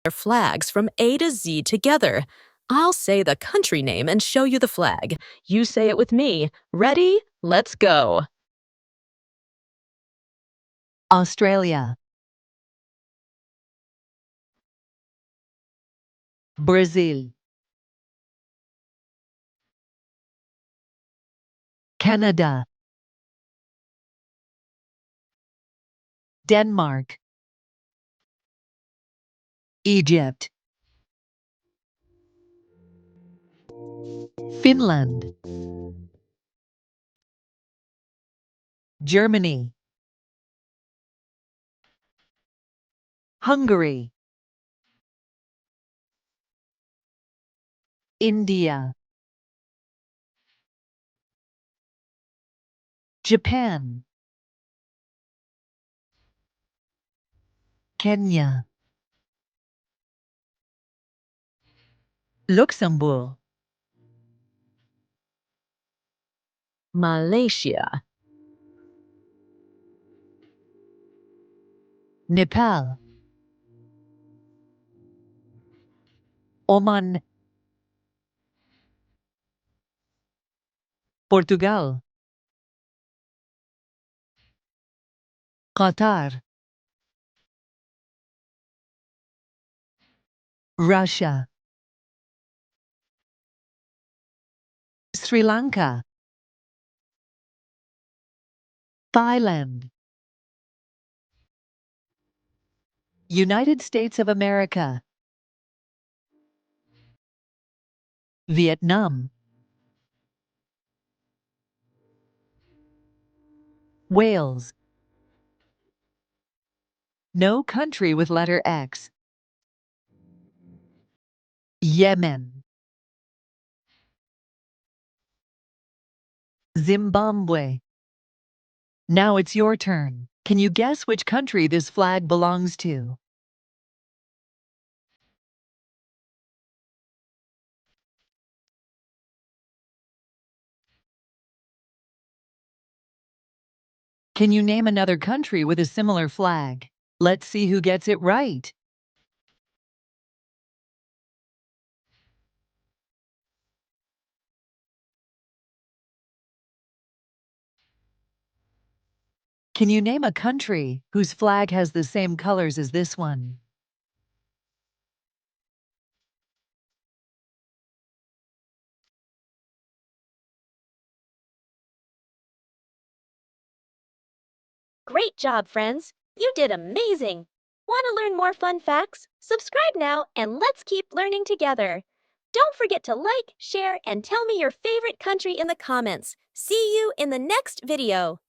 their flags from A to Z together. I'll say the country name and show you the flag. You say it with me. Ready? Let's go. Australia, Brazil, Canada, Denmark, Egypt, Finland, Germany, Hungary, India, Japan, Kenya, Luxembourg, Malaysia, Nepal, Oman, Portugal, Qatar, Russia, Sri Lanka, Thailand, United States of America, Vietnam, Wales. No country with letter X. Yemen, Zimbabwe. Now it's your turn. Can you guess which country this flag belongs to? Can you name another country with a similar flag? Let's see who gets it right. Can you name a country whose flag has the same colors as this one? Great job, friends! You did amazing! Want to learn more fun facts? Subscribe now and let's keep learning together. Don't forget to like, share, and tell me your favorite country in the comments. See you in the next video.